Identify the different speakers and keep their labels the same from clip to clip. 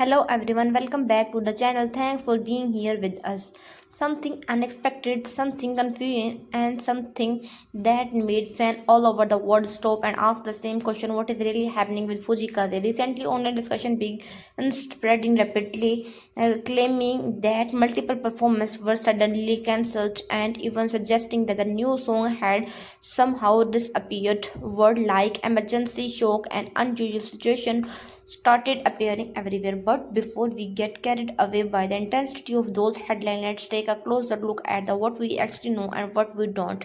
Speaker 1: Hello everyone, welcome back to the channel. Thanks for being here with us. Something unexpected, something confusing, and something that made fans all over the world stop and ask the same question: what is really happening with Fujikaze? Recently, online discussion began spreading rapidly, claiming that multiple performances were suddenly cancelled and even suggesting that the new song had somehow disappeared. Words like emergency, shock, and unusual situation started appearing everywhere. But before we get carried away by the intensity of those headlines, let's take a closer look at the what we actually know and what we don't.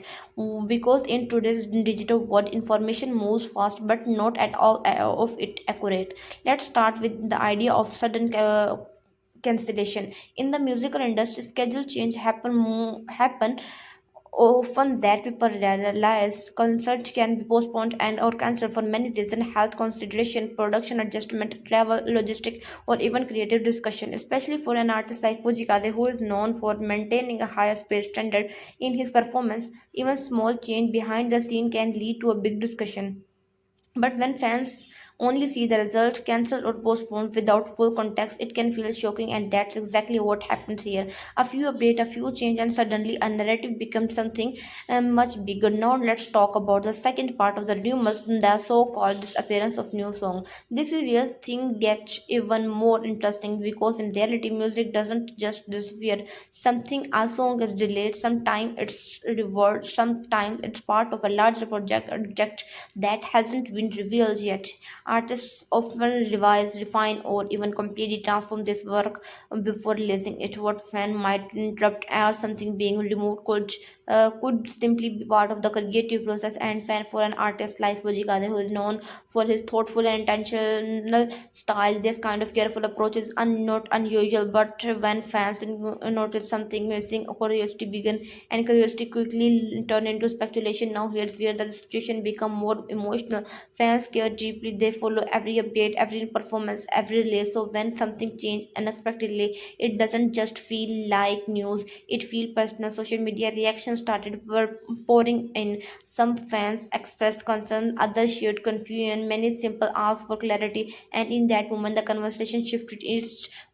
Speaker 1: Because in today's digital world, information moves fast, but not at all of it accurate. Let's start with the idea of sudden cancellation in the musical industry. Schedule change happen often that people realize concerts can be postponed and or cancelled for many reasons: health consideration, production adjustment, travel, logistic, or even creative discussion. Especially for an artist like Fujikade, who is known for maintaining a higher space standard in his performance, even small change behind the scene can lead to a big discussion. But when fans only see the result cancelled or postponed without full context, it can feel shocking, and that's exactly what happens here. A few update, a few change, and suddenly a narrative becomes something much bigger. Now let's talk about the second part of the rumors, the so-called disappearance of new song. This is where things get even more interesting because in reality, music doesn't just disappear. Something a song is delayed, sometimes it's reversed, sometimes it's part of a larger project that hasn't been revealed yet. Artists often revise, refine, or even completely transform this work before releasing it. What fan might interrupt or something being removed could simply be part of the creative process. And fan for an artist like Fujikade, who is known for his thoughtful and intentional style, this kind of careful approach is not unusual. But when fans notice something missing, curiosity begin, and curiosity quickly turn into speculation. Now here's where the situation become more emotional. Fans care deeply, they follow every update, every performance, every release. So when something changes unexpectedly, it doesn't just feel like news, it feels personal. Social media reactions started pouring in. Some fans expressed concern, others shared confusion, many simple asked for clarity, and in that moment the conversation shifted. It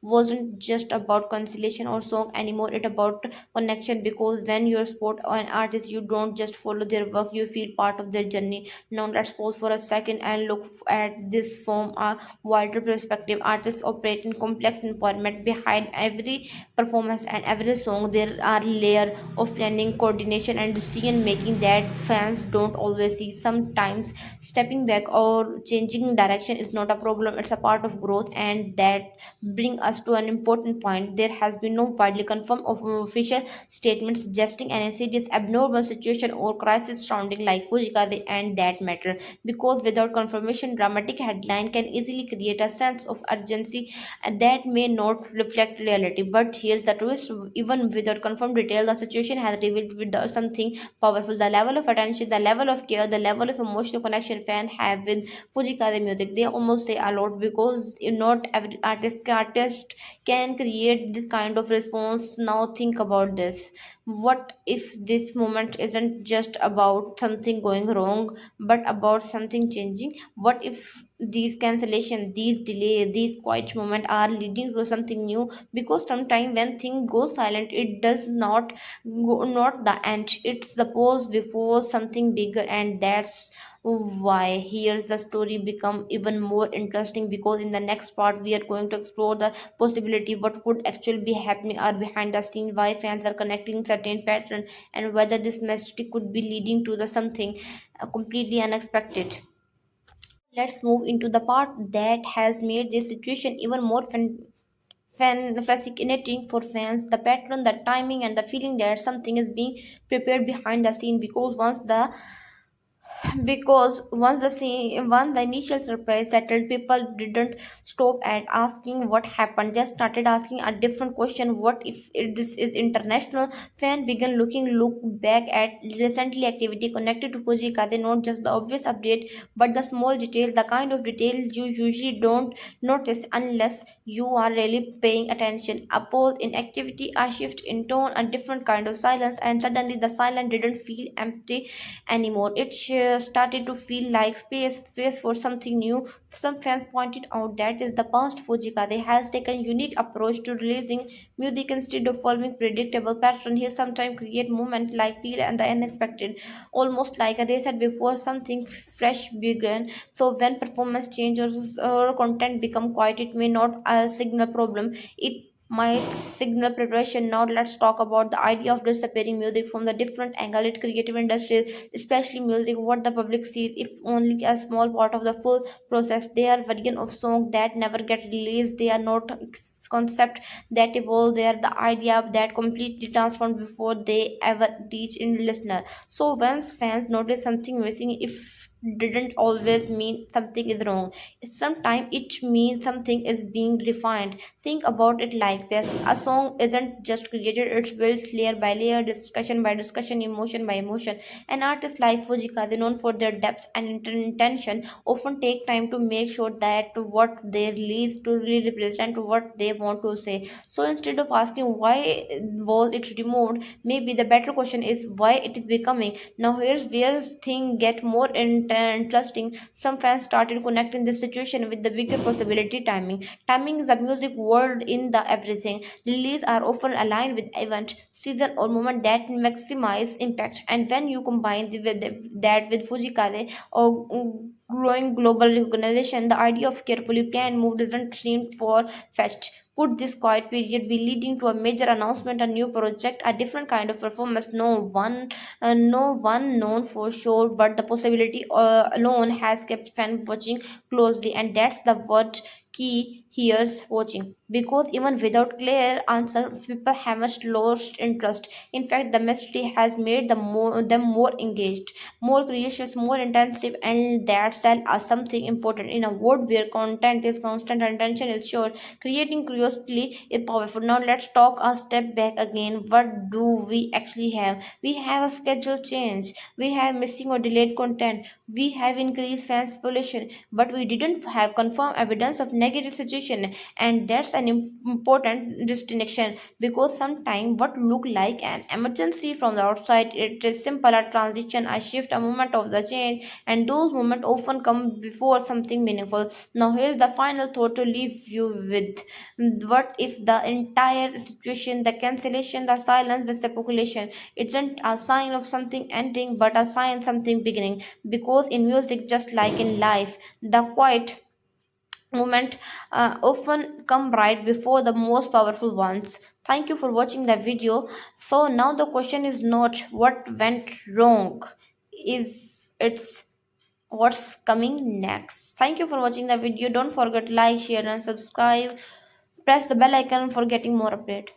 Speaker 1: wasn't just about consolation or song anymore, it about connection, because when you support an artist, you don't just follow their work, you feel part of their journey. Now let's pause for a second and look at this from a wider perspective. Artists operate in complex environment. Behind every performance and every song there are layer of planning, coordination, and decision making that fans don't always see. Sometimes stepping back or changing direction is not a problem, it's a part of growth. And that bring us to an important point. There has been no widely confirmed of official statement suggesting any serious abnormal situation or crisis surrounding like Fujikade, and that matter because without confirmation, dramatic headline can easily create a sense of urgency that may not reflect reality. But here's the twist: even without confirmed detail, the situation has revealed with something powerful. The level of attention, the level of care, the level of emotional connection fans have with Fujikade music, they almost say a lot, because not every artist can create this kind of response. Now think about this: what if this moment isn't just about something going wrong but about something changing? What if these cancellation, these delay, these quiet moments are leading to something new? Because sometimes when things go silent, it does not the end, it's the pause before something bigger. And that's why here's the story become even more interesting, because in the next part we are going to explore the possibility what could actually be happening or behind the scene, why fans are connecting certain pattern, and whether this message could be leading to the something completely unexpected. Let's move into the part that has made this situation even more fascinating for fans: the pattern, the timing, and the feeling that something is being prepared behind the scene. Once the initial surprise settled, people didn't stop at asking what happened. They started asking a different question: what if this is international? Fan began look back at recently activity connected to Fujikade, not just the obvious update, but the small detail, the kind of detail you usually don't notice unless you are really paying attention. A pause in activity, a shift in tone, a different kind of silence, and suddenly the silence didn't feel empty anymore. It started to feel like space for something new. Some fans pointed out that is the past Fujikade has taken a unique approach to releasing music instead of following predictable pattern. He sometimes create moment like feel and the unexpected, almost like a reset before something fresh began. So when performance changes or content become quiet, it may not signal problem. It might signal preparation. Now let's talk about the idea of disappearing music from the different angle. It creative industries, especially music, what the public sees, if only a small part of the full process. They are version of songs that never get released. They are not concept that evolve. They are the idea that completely transformed before they ever reach in listener. So once fans notice something missing, if didn't always mean something is wrong. Sometimes it means something is being refined. Think about it like this: a song isn't just created, it's built layer by layer, discussion by discussion, emotion by emotion. An artist like Fujikaze, known for their depth and intention, often take time to make sure that what they release to really represent what they want to say. So instead of asking why was it removed, maybe the better question is why it is becoming. Now here's where things get more interesting. Some fans started connecting this situation with the bigger possibility: timing. Timing is a music world in the everything. Release are often aligned with event, season, or moment that maximize impact. And when you combine that with Fujikade or growing global recognition, the idea of carefully planned move doesn't seem far fetched. Could this quiet period be leading to a major announcement, a new project, a different kind of performance? No one known for sure, but the possibility alone has kept fans watching closely, and that's the word key here's watching, because even without clear answer people haven't lost interest. In fact, the mystery has made them more engaged, more curious, more intensive, and that's tell us something important. In a world where content is constant and attention is short, creating curiosity is powerful. Now let's talk a step back again. What do we actually have? We have a schedule change, we have missing or delayed content, we have increased fans population, but we didn't have confirmed evidence of negative situation. And that's an important distinction, because sometimes what look like an emergency from the outside, it is simple a transition, a shift, a moment of the change, and those moments often come before something meaningful. Now here's the final thought to leave you with: what if the entire situation, the cancellation, the silence, the speculation, isn't a sign of something ending but a sign something beginning? Because in music, just like in life, the quiet moment often come right before the most powerful ones. Thank you for watching the video. So now the question is not what went wrong, is it's what's coming next. Thank you for watching the video. Don't forget to like, share, and subscribe. Press the bell icon for getting more update.